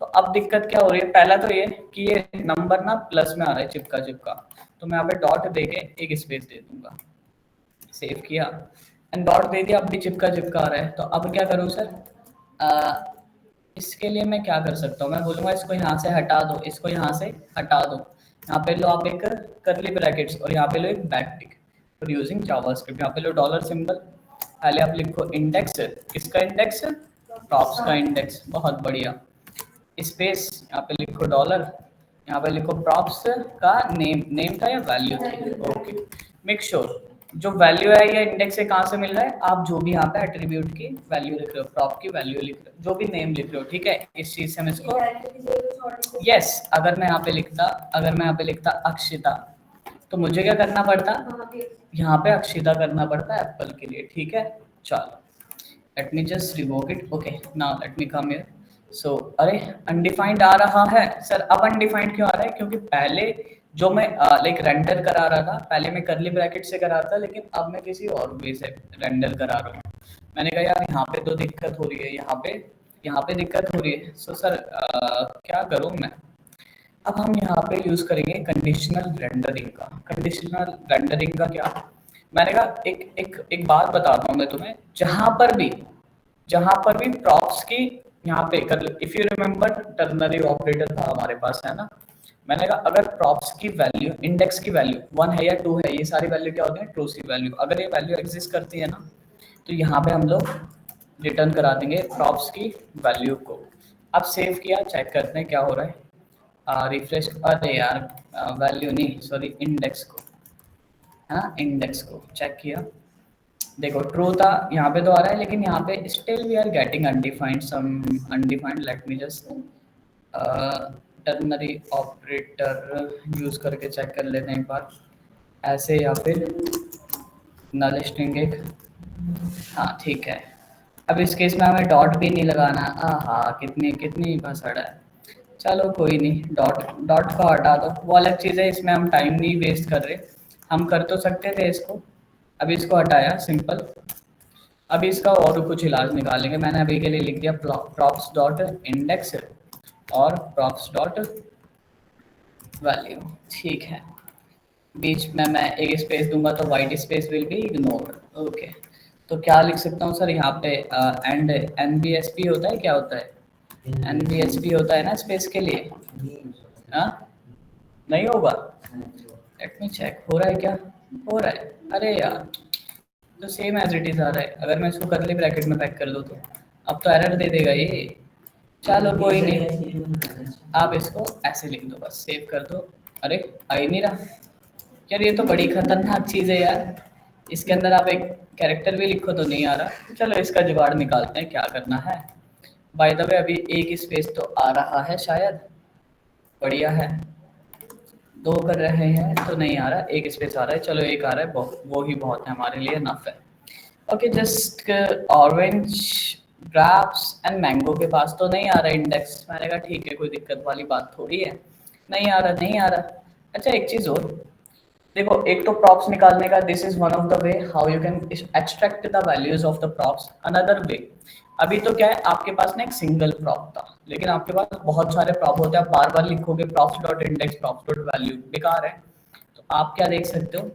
तो अब दिक्कत क्या हो रही है? पहला तो ये कि ये नंबर ना प्लस में आ रहा है, चिपका चिपका, तो मैं यहाँ पे डॉट देके एक स्पेस दे दूंगा। सेव किया एंड डॉट दे दिया, अब भी चिपका चिपका आ रहा है। तो अब क्या करूँ सर? इसके लिए मैं क्या कर सकता हूँ? मैं बोलूँगा इसको यहाँ से हटा दो, इसको यहाँ से हटा दो। यहाँ पे लो आप एक करली ब्रैकेट्स और यहाँ पे लो एक बैकटिक और यूजिंग जावास्क्रिप्ट। यहाँ पे लो डॉलर सिंबल, पहले आप लिखो इंडेक्स। किसका इंडेक्स? प्रॉप्स का इंडेक्स, बहुत बढ़िया। स्पेस, यहाँ पे लिखो डॉलर, यहाँ पे लिखो प्रॉप्स का नेम था या वैल्यू थी? ओके, मेक श्योर जो वैल्यू है या इंडेक्स से कहाँ से मिल रहा है, आप जो भी यहाँ पे एट्रीब्यूट की वैल्यू लिख रहे हो, प्रॉप की वैल्यू लिख रहे हो, जो भी नेम लिख रहे हो, ठीक है, इस चीज से हम इसको यस। अगर मैं यहाँ पे लिखता अक्षिता, तो मुझे क्या करना पड़ता? यहाँ पे अक्षिता करना पड़ता है एप्पल के लिए, ठीक है। चलो let me just revoke it, okay now let me come here। so अरे undefined आ रहा है सर। अब undefined क्यों आ रहा है? क्योंकि पहले जो मैं लाइक रेंडर करा रहा था, पहले मैं करली ब्रैकेट से करा रहा था, लेकिन अब मैं किसी और वे से रेंडर करा रहा हूँ। मैंने कहा यार यहाँ पे तो दिक्कत हो रही है, यहाँ पे दिक्कत हो रही है। सो सर क्या करूँ मैं? अब हम यहाँ पे यूज करेंगे कंडीशनल रेंडरिंग का। कंडीशनल रेंडरिंग का क्या? मैंने कहा एक बात बताता हूँ मैं तुम्हें, जहां पर भी प्रॉप्स की यहाँ पे कर, if you remember ternary operator था हमारे पास, है ना। मैंने कहा अगर प्रॉप्स की वैल्यू, इंडेक्स की वैल्यू 1 है या 2 है, ये सारी वैल्यू क्या होती है? ट्रू सी वैल्यू। अगर ये वैल्यू एग्जिस्ट करती है ना, तो यहाँ पे हम लोग रिटर्न करा देंगे प्रॉप्स की वैल्यू को। अब सेव किया, चेक करते हैं क्या हो रहा है। रिफ्रेश, अरे यार वैल्यू नहीं, सॉरी इंडेक्स को, हाँ इंडेक्स को चेक किया, देखो ट्रू था, यहाँ पे तो आ रहा है, लेकिन यहाँ पे still we are getting undefined, some undefined. Let me just ternary operator use करके चेक कर लेते हैं एक बार, ऐसे या फिर नल स्ट्रिंग एक। हाँ ठीक है, अब इस केस में हमें डॉट भी नहीं लगाना। हाँ कितनी कितनी भसड़ है। चलो कोई नहीं, डॉट डॉट को हटा दो, वो अलग चीज़ है, इसमें हम टाइम नहीं वेस्ट कर रहे। हम कर तो सकते थे इसको, अभी इसको हटाया सिंपल। अभी इसका और कुछ इलाज निकालेंगे। मैंने अभी के लिए लिख दिया प्रॉप्स डॉट इंडेक्स और प्रॉप्स डॉट वैल्यू, ठीक है। बीच में मैं एक स्पेस दूंगा तो white space will be ignored, okay. तो क्या लिख सकता हूँ सर यहाँ पे? एंड एनबीएसपी होता है, क्या होता है? एनबीएसपी होता है ना स्पेस के लिए। हाँ नहीं होगा, लेट मी चेक, हो रहा है क्या? हो रहा है, अरे यार तो सेम एज इट इज आ रहा है। अगर मैं इसको करली ब्रैकेट में पैक कर दूँ तो अब तो एरर दे देगा ये। चलो कोई नहीं, आप इसको ऐसे लिख दो, बस सेव कर दो। अरे आ ही नहीं रहा यार, ये तो बड़ी खतरनाक चीज़ है यार। इसके अंदर आप एक कैरेक्टर भी लिखो तो नहीं आ रहा। चलो इसका जुगाड़ निकालते हैं, क्या करना है। बाय द वे अभी एक स्पेस तो आ रहा है शायद, बढ़िया है। 2 कर रहे हैं तो नहीं आ रहा, एक स्पेस आ रहा है, चलो एक आ रहा है, वो ही बहुत है हमारे लिए, नफ है। Okay just orange grapes and mango के पास तो नहीं आ रहा इंडेक्स। मैंने कहा ठीक है, कोई दिक्कत वाली बात थोड़ी है। नहीं आ रहा, नहीं आ रहा। अच्छा एक चीज और देखो, एक तो प्रॉप्स निकालने का this is one of the way how you can extract the values of the props. Another way, अभी तो क्या है, आपके पास ना एक सिंगल प्रॉप था, लेकिन आपके पास बहुत सारे प्रॉप होते हैं। आप बार बार लिखोगे props dot index props dot value, बेकार है। तो आप क्या देख सकते हो,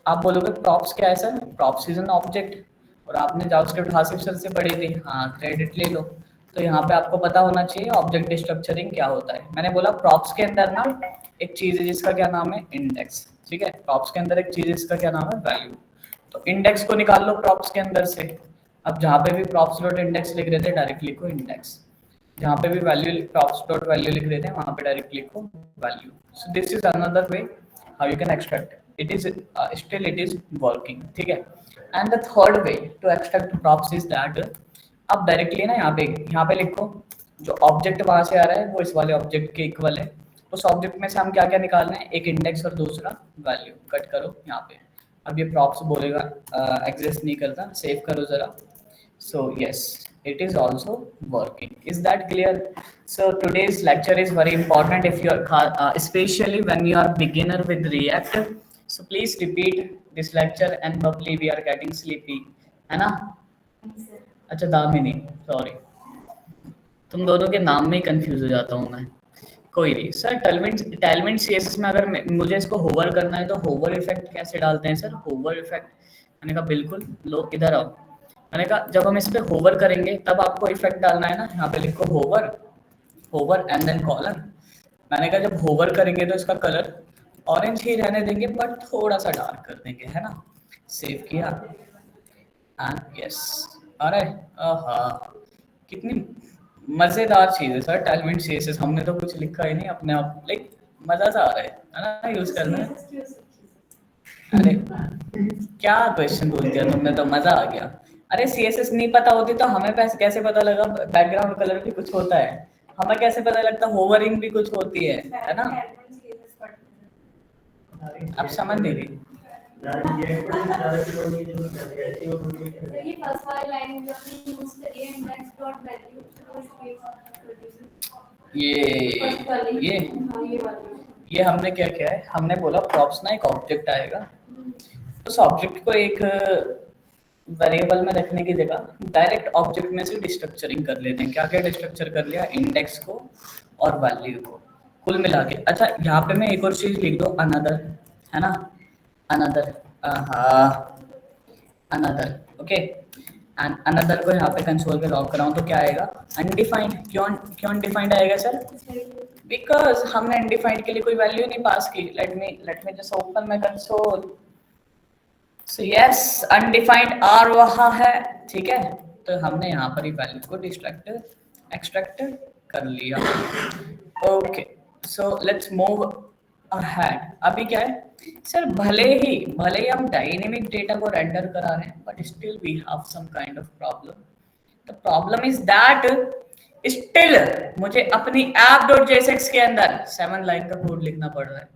आप बोलोगे प्रॉप्स क्या है sir, props is an object. और आपने जावास्क्रिप्ट हासिफ सर से पढ़ी थी, हाँ क्रेडिट ले लो। तो यहाँ पे आपको पता होना चाहिए ऑब्जेक्ट स्ट्रक्चरिंग क्या होता है। मैंने बोला प्रॉप्स के अंदर ना एक चीज है जिसका क्या नाम है, इंडेक्स। ठीक है, प्रॉप्स के अंदर एक चीज है जिसका क्या नाम है, वैल्यू। तो इंडेक्स को निकाल लो प्रॉप्स के अंदर से। अब जहाँ पे भी प्रॉप्स डॉट इंडेक्स लिख रहे थे डायरेक्ट लिखो इंडेक्स, जहाँ पे भी वैल्यू प्रॉप्स डॉट वैल्यू लिख रहे थे वहाँ पे डायरेक्ट लिखो value. So this is another way how you can extract it is still it is working। ठीक है, and the third way to extract props is that आप डायरेक्टली ना यहाँ पे लिखो जो ऑब्जेक्ट वहां से आ रहा है वो इस वाले ऑब्जेक्ट के इक्वल है। उस ऑब्जेक्ट में से हम क्या क्या निकालना है, एक इंडेक्स और दूसरा वैल्यू। कट करो यहाँ पे। अब ये प्रॉप्स बोलेगा एग्जिस्ट नहीं करता, सेव करो जरा। So yes, it is also working. Is that clear? So today's lecture is very important if you are, especially when you are beginner with React. So please repeat this lecture and probably we are getting sleepy, है ना? अच्छा Damini, sorry, तुम दोनों के नाम में ही confuse हो जाता हूँ मैं। कोई नहीं सर, टेलमेंट सीएसएस में अगर मुझे इसको होवर करना है तो होवर इफेक्ट कैसे डालते हैं सर, होवर इफेक्ट। मैंने कहा बिल्कुल, लो इधर आओ। मैंने कहा जब हम इस पे होवर करेंगे तब आपको इफेक्ट डालना है ना, यहाँ पे लिखो hover, hover and then color. मैंने कहा जब होवर करेंगे तो इसका कलर ऑरेंज ही रहने देंगे बट थोड़ा सा डार्क कर देंगे, है ना। सेव किया एंड यस। अरे हाँ, कितनी मजेदार चीज है सर टाइलमेंट सीएसएस। हमने तो कुछ लिखा ही नहीं, अपने आप लाइक मजा सा आ रहा है ना यूज करने में। अरे क्या क्वेश्चन बोल दिया तुमने, तो मजा आ गया। अरे सीएसएस नहीं पता होती तो हमें कैसे पता लगा बैकग्राउंड कलर भी कुछ होता है, हमें कैसे पता लगता होवरिंग भी कुछ होती है ना। आप समझ नहीं रही। ये ये हमने क्या किया है, हमने बोला प्रॉप्स ना एक ऑब्जेक्ट आएगा, उस ऑब्जेक्ट को एक वेरिएबल में रखने की जगह डायरेक्ट ऑब्जेक्ट में से डिस्ट्रक्चरिंग कर लेते हैं। क्या क्या डिस्ट्रक्चर कर लिया, इंडेक्स को और वैल्यू को कुल मिला के। अच्छा यहाँ पे मैं एक और चीज लिख दो, अनदर, है ना, another, another, okay. And another को यहाँ पे कंसोल पे लॉग कराऊं तो क्या आएगा, अनडिफाइंड। क्यों क्यों अनडिफाइंड आएगा सर, बिकॉज हमने अनडिफाइंड के लिए कोई वैल्यू नहीं पास की। Let me just open my console. So yes, undefined are वहाँ है, ठीक है। तो हमने यहाँ पर ही वैल्यू को एक्सट्रैक्ट कर लिया। Okay, so let's move ahead. अभी क्या है सर, भले ही हम डायनेमिक डेटा को रेंडर करा रहे हैं but still we have some kind of problem. The problem is that still मुझे अपनी app.jsx के अंदर 7 लाइन का कोड लिखना पड़ रहा है।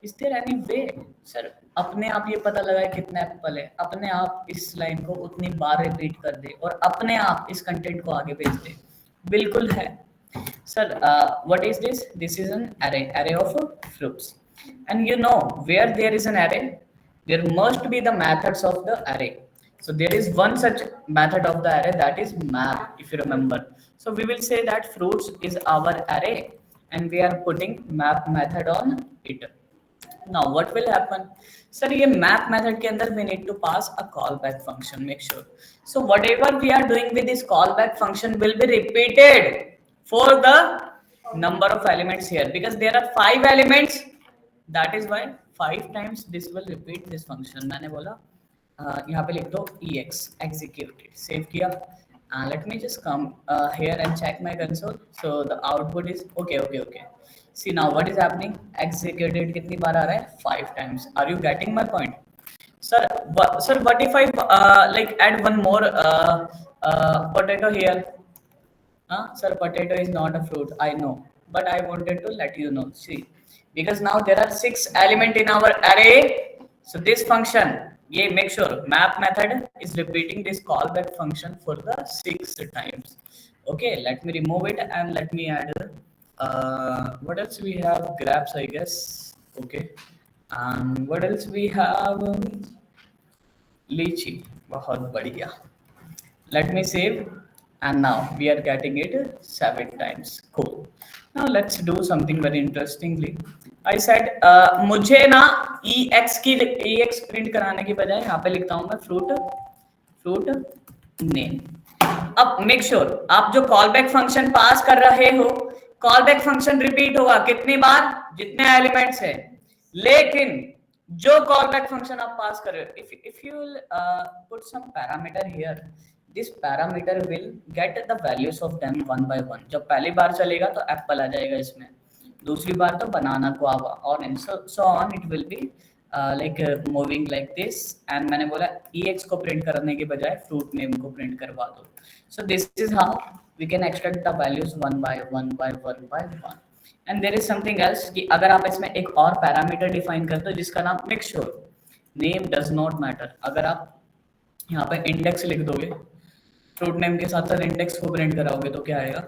Is there any way sir अपने आप ये पता लगा कितना एप्पल है, अपने आप इस लाइन को उतनी बार रिपीट कर दे और अपने आप इस कंटेंट को आगे भेज दे? बिल्कुल है sir. What is this, this is an array of fruits, and you know where there is an array there must be the methods of the array. So there is one such method of the array, that is map, if you remember. So we will say that fruits is our array and we are putting map method on it. Now what will happen sir, ये map method के अंदर we need to pass a callback function, make sure. So whatever we are doing with this callback function will be repeated for the number of elements here, because there are 5 elements, that is why 5 times this will repeat this function. मैंने बोला यहाँ पे लिख दो ex executed, save किया। Let me just come here and check my console. So the output is okay. See now what is happening, executed कितनी बार आ रहा है, 5 times. Are you getting my point? Sir, what if I like add one more potato here? Sir, potato is not a fruit, I know, but I wanted to let you know. See, because now there are 6 elements in our array. So this function ये make sure map method is repeating this callback function for the 6 times. Okay, let me remove it and let me add what else we have, grabs I guess. Okay, and what else we have, lychee, बहुत बढ़िया. Let me save, and now we are getting it 7 times. Cool. Now let's do something very interestingly. I said मुझे ना ex print कराने की बजाय यहाँ पे लिखता हूँ मैं फ्रूट नेम. अब मेक श्योर आप जो कॉल बैक फंक्शन पास कर रहे हो, कॉल बैक फंक्शन रिपीट होगा कितनी बार, जितने एलिमेंट्स है. लेकिन जो कॉल बैक फंक्शन आप पास कर रहे हो, if you put some parameter here, this parameter will get the values of them one by one. जब पहली बार चलेगा तो एप्पल आ जाएगा इसमें, दूसरी बार तो बनाना गुआवा, और so on it will be like moving like this. and मैंने बोला ex को प्रिंट करने के बजाय फ्रूट नेम को प्रिंट करवा दो. so this is how we can extract the values one by one. and there is something else कि अगर आप इसमें एक और पैरामीटर डिफाइन करते हो जिसका नाम make sure name does not matter. अगर आप यहाँ पे इंडेक्स लिख दोगे, फ्रूट नेम के साथ साथ इंडेक्स को प्रिंट कराओगे तो क्या आएगा,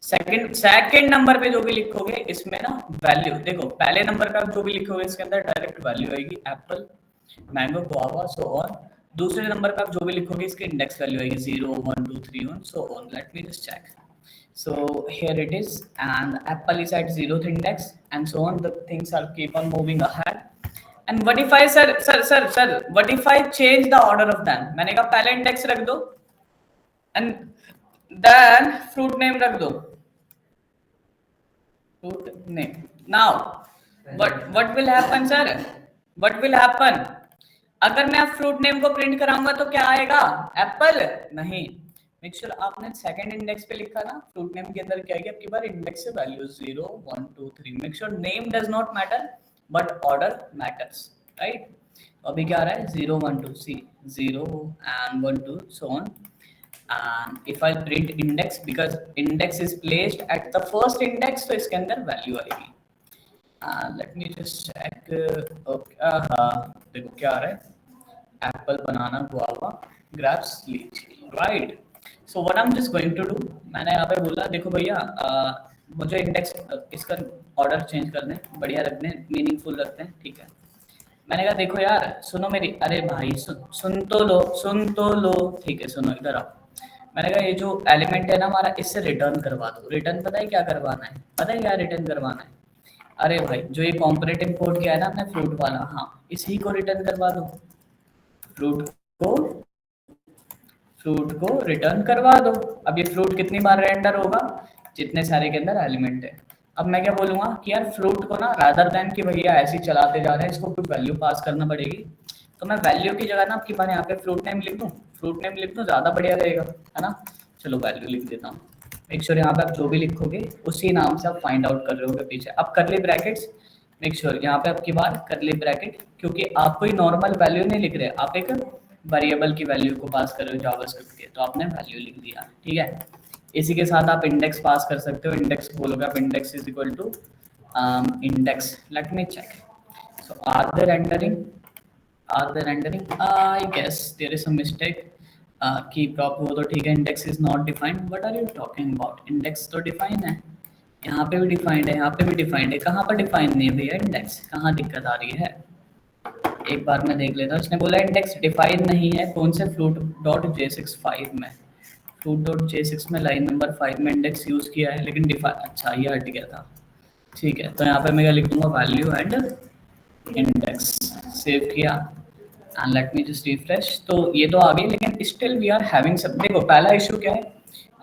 सेकंड नंबर पे जो भी लिखोगे इसमें ना वैल्यू, देखो पहले नंबर का जो भी लिखोगे इसके अंदर डायरेक्ट वैल्यू आएगी Apple, mango, guava, so on. दूसरे नंबर का जो भी लिखोगे इसकी इंडेक्स वैल्यू आएगी 0 1 2 3 1 so on. Let me just check. So here it is, and apple is at 0th index, and so on. The things are keep on moving ahead. And what if I sir what if I change the order of them? मैंने कहा पहले index रख दो and then fruit name रख दो, fruit name. Now what will happen sir? What will happen? अगर मैं fruit name को प्रिंट कराऊंगा तो क्या आएगा, एप्पल नहीं. मेक श्योर आपने सेकंड इंडेक्स पे लिखा ना, फ्रूट नेम के अंदर क्या आएगी आपकी बार इंडेक्स से value 0 1 2 3. Make sure name does not matter but order matters, right. अभी क्या आ रहा है 0 1 2 सी 0 and 1 2 so on. and if I print index because index is placed at the first index तो इसके अंदर वैल्यू आएगी. let me just check. okay देखो क्या आ रहा है, apple, banana, guava, grapes, litchi, right. So what I am just going to do, मैंने यहाँ पे बोला देखो भैया मुझे इंडेक्स इसका ऑर्डर चेंज कर दें, बढ़िया रखते हैं, मीनिंगफुल रखते हैं, ठीक है. मैंने कहा देखो यार सुनो मेरी, अरे भाई सुन तो लो, ठीक है सुनो इधर आओ. मैंने कहा ये जो एलिमेंट है ना हमारा इससे रिटर्न करवा दो. रिटर्न पता है क्या करवाना है, पता है क्या रिटर्न करवाना है, अरे भाई जो ये कॉम्परेटिव कोड किया है ना आपने फ्रूट वाला, हाँ इसी को रिटर्न करवा दो, फ्रूट को रिटर्न करवा दो. अब ये फ्रूट कितनी बार रेंडर होगा, जितने सारे के अंदर एलिमेंट है. अब मैं क्या बोलूंगा कि यार फ्रूट को ना रादर देन कि भैया ऐसे ही चलाते जा रहे हैं, इसको कुछ वैल्यू पास करना पड़ेगी, तो मैं वैल्यू की जगह ना आपकी बार यहाँ पे फ्रूट नेम लिख दूँ, ज्यादा बढ़िया रहेगा, है ना. चलो वैल्यू लिख देता हूँ. मेक श्योर यहाँ पे आप जो भी लिखोगे उसी नाम से आप फाइंड आउट कर रहे होगे पीछे. अब करली ब्रैकेट्स, मेक श्योर यहाँ पे आपकी बार करली ब्रैकेट, क्योंकि आप कोई नॉर्मल वैल्यू नहीं लिख रहे, आप एक वेरिएबल की वैल्यू को पास कर रहे हो जावास्क्रिप्ट के, तो आपने वैल्यू लिख दिया, ठीक है. इसी के साथ आप इंडेक्स पास कर सकते हो, इंडेक्स बोलोगे आप index is equal to index. Let me check. So are they rendering, I guess there is some mistake. की प्रॉप वो तो ठीक है, index is not defined. What are you talking about, index तो डिफाइन है, यहाँ पे भी डिफाइंड है, यहाँ पे भी डिफाइंड है, कहाँ पर डिफाइन नहीं है भैया इंडेक्स, कहाँ दिक्कत आ रही है. एक बार मैं देख लेता हूँ. उसने बोला इंडेक्स डिफाइन नहीं है, कौन से fruit.j65 में, fruit.j6 में लाइन नंबर 5 में इंडेक्स यूज किया है, लेकिन डिफाइन, अच्छा ये हट गया था, ठीक है. तो यहाँ पे मैं क्या लिख दूंगा, वैल्यू एंड इंडेक्स. सेव किया and let me just refresh. तो ये तो आ गई, लेकिन स्टिल वी आर हैविंग सब. देखो पहला इशू क्या है,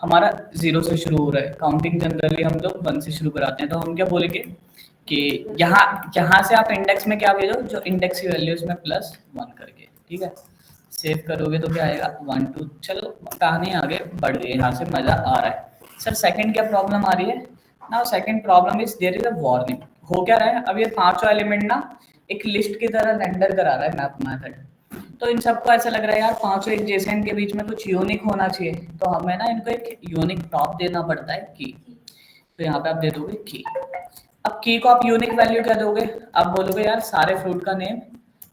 हमारा 0 से शुरू हो रहा है, काउंटिंग जनरली हम लोग 1 से शुरू कराते हैं, तो हम क्या बोलेंगे कि यहाँ से आप इंडेक्स में क्या भेजो, जो इंडेक्स की वैल्यू इसमें +1 करके, ठीक है. सेव करोगे तो क्या आएगा 1 2. चलो कहानी आगे बढ़ गई, यहाँ से मजा आ रहा है. सर सेकंड क्या प्रॉब्लम आ रही है ना, second problem is there is a warning. हो क्या रहा है, अब ये पांचों एलिमेंट ना एक लिस्ट की तरह रेंडर करा रहा है मैप मेथड. तो इन सबको ऐसा लग रहा है यार पांचों एक जैसे, इनके बीच में कुछ यूनिक होना चाहिए, तो हमें ना इनको एक यूनिक टॉप देना पड़ता है की. तो यहाँ पे आप दे दोगे की. अब की को आप यूनिक वैल्यू क्या दोगे, आप बोलोगे यार सारे फ्रूट का नेम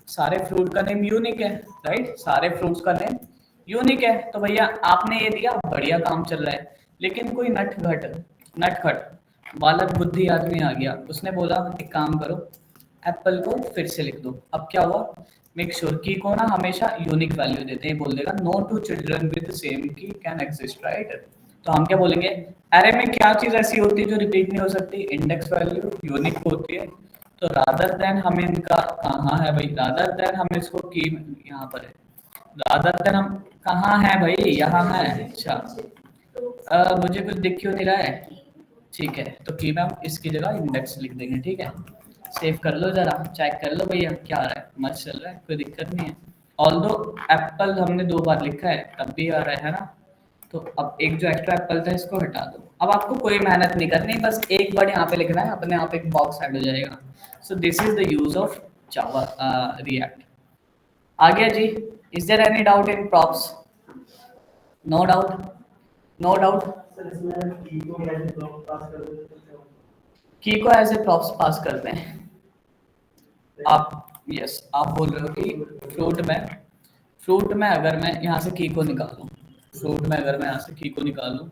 सारे फ्रूट का नेम यूनिक है, राइट, सारे फ्रूट्स का नेम यूनिक है। तो भैया आपने ये दिया, बढ़िया काम चल रहा है, लेकिन कोई नटखट बालक बुद्धि आदमी आ गया, उसने बोला एक काम करो, एप्पल को फिर से लिख दो। अब क्या हुआ, मेक श्योर की को ना हमेशा यूनिक वैल्यू देते हैं, बोल देगा no two children with same key can exist, right. तो हम क्या बोलेंगे, अरे में क्या चीज ऐसी होती है जो रिपीट नहीं हो सकती, इंडेक्स वैल्यू यूनिक होती है। तो रादर देन हमें इनका कहाँ है भाई, रादर देन हम इसको की यहाँ पर है, रादर देन हम कहाँ है भाई, यहाँ है। अच्छा मुझे कुछ दिख क्यों नहीं रहा है, ठीक है, तो की में हम इसकी जगह इंडेक्स लिख देंगे, ठीक है। सेव कर लो जरा, चेक कर लो भैया क्या आ रहा है, मस्त चल रहा है, कोई दिक्कत नहीं है। ऑल्दो एप्पल हमने 2 बार लिखा है तब भी आ रहा है ना। तो अब एक जो एक्स्ट्रा एप्पल था इसको हटा दो। अब आपको कोई मेहनत नहीं करनी, बस एक वर्ड यहाँ पे लिखना है, अपने आप एक बॉक्स ऐड हो जाएगा। So this is the use of java react. आ गया जी। Is there any doubt in props? No doubt, no doubt. Key को एज ए प्रॉप्स पास करते हैं आप, यस आप बोल रहे हो कि फ्रूट में अगर मैं यहाँ से की को निकालूं, फ्रूट में अगर मैं यहाँ से की को निकालूं,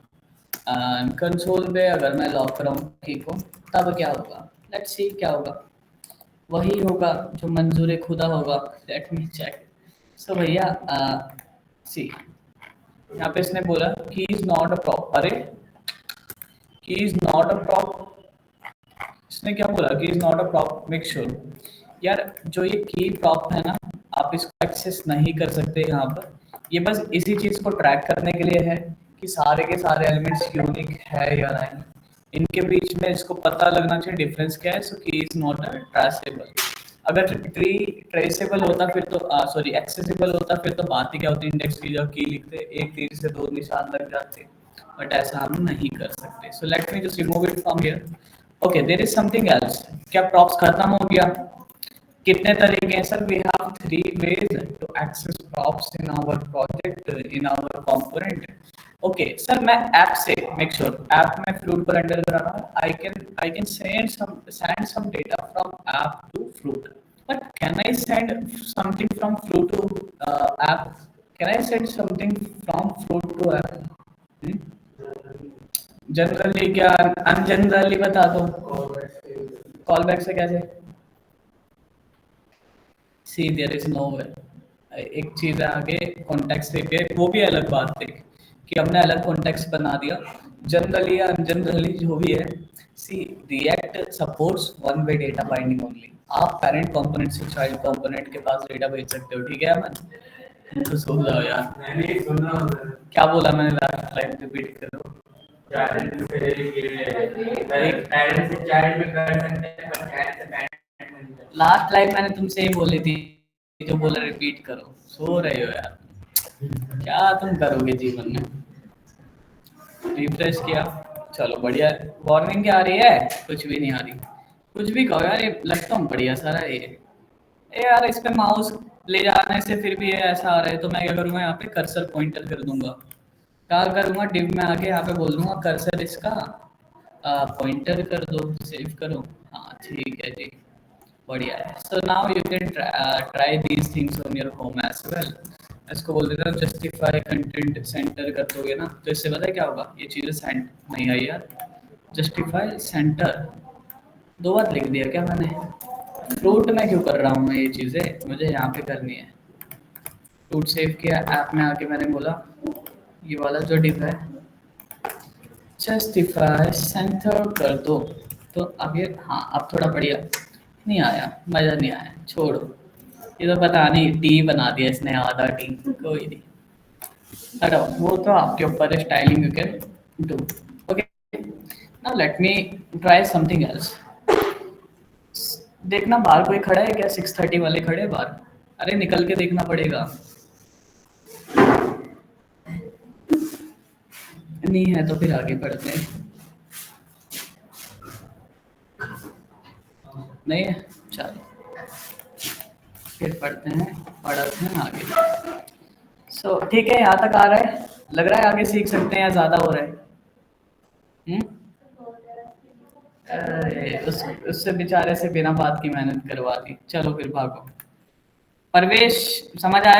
कंसोल पे अगर मैं लॉक कराऊं की को, तब क्या होगा, लेट्स सी क्या होगा, वही होगा जो मंजूर खुदा होगा। Late me check. सो भैया सी, यहाँ पे इसने बोला की इज नॉट अ प्रॉप, अरे की इज नॉट अ प्रॉप, इसने क्या बोला कि is not a prop, make sure. यार जो ये की प्रॉप है ना, आप इसको एक्सेस नहीं कर सकते यहाँ पर, ये बस इसी चीज को ट्रैक करने के लिए है कि सारे के सारे एलिमेंट्स यूनिक है या नहीं, इनके बीच में इसको पता लगना चाहिए डिफरेंस क्या है। सो की इज नॉट अ ट्रेसेबल। अगर ट्री ट्रेसेबल होता फिर तो सॉरी एक्सेसिबल होता फिर तो बात ही क्या होती, इंडेक्स की जगह की लिखते, एक तीर से 2 निशान लग जाते, बट ऐसा हम नहीं कर सकते। So let me just remove it from here. Okay there is something else. क्या प्रॉप्स खत्म हो गया? कितने तरीके हैं sir? We have 3 ways to access props in our project, in our component. Okay sir मैं ऐप से मेक श्योर, ऐप में फ्रूट को रेंडर करा रहा हूँ, I can send some data from app to fruit, but can I send something from fruit to app, can I send something from fruit to app? Generally क्या, अनजनरली बता दो। Call back से कैसे? See there is no way. एक चीज है आगे कॉन्टेक्स्ट एपीआई, वो भी अलग बात है कि हमने अलग कॉन्टेक्स्ट बना दिया, जनरली या अनजनरली जो भी है। See react supports one way data binding only. आप पेरेंट कंपोनेंट से चाइल्ड कंपोनेंट के पास डेटा भेज सकते हो, ठीक है अमन? तो सुन जाओ यार, मैंने सुना क्या बोला मैंने, लास्ट लाइन रिपीट करो। पेरेंट से चाइल्ड में कर सकते हैं, पर चाइल्ड से पेरेंट। लास्ट लाइन मैंने तुमसे ही बोली थी, जो बोला रिपीट करो, सो रहे हो यार, क्या तुम करोगे जीवन में। रिफ्रेश किया, चलो बढ़िया है। वार्निंग क्या आ रही है? कुछ भी नहीं आ रही, कुछ भी कहो यार, ये लगता हूँ बढ़िया सारा ये। ए यार इस पे माउस ले जाने से फिर भी ये ऐसा आ रहा है, तो मैं क्या करूँगा, यहाँ पे कर्सर पॉइंटर कर दूंगा। क्या करूँगा, डिव में आके यहाँ पे बोल दूंगा कर्सर इसका पॉइंटर कर दो, सेव करो। हाँ ठीक है जी, बढ़िया है। So now you can try these things on your home as well. इसको बोल देना जस्टिफाई कंटेंट सेंटर कर दोगे ना, तो इससे पता है क्या होगा, ये चीज़ें सेंट नहीं आई यार, जस्टिफाई सेंटर 2 बार लिख दिया क्या मैंने? फ्रूट में क्यों कर रहा हूँ मैं ये चीज़ें, मुझे यहाँ पे करनी है। फ्रूट सेव किया, ऐप में आके मैंने बोला ये वाला जो डिव है जस्टिफाई सेंटर कर दो। तो अब ये हाँ अब थोड़ा बढ़िया, नहीं आया, मज़ा नहीं आया, छोड़ो, ये तो पता नहीं टी बना दिया इसने, आधा टी, कोई नहीं, हटाओ, वो तो आपके ऊपर है, styling you can do. Okay now let me try something else. देखना बाहर कोई खड़ा है क्या, 6:30 वाले खड़े हैं बाहर? अरे निकल के देखना पड़ेगा, नहीं है तो फिर आगे बढ़ते हैं। नहीं है, चलो फिर पढ़ते हैं आगे। सो ठीक है, यहाँ तक आ रहा है, लग रहा है आगे सीख सकते हैं या ज़्यादा हो रहा है? अरे उससे बेचारे से बिना बात की मेहनत करवा दी, चलो फिर भागो। परवेश समझ आया?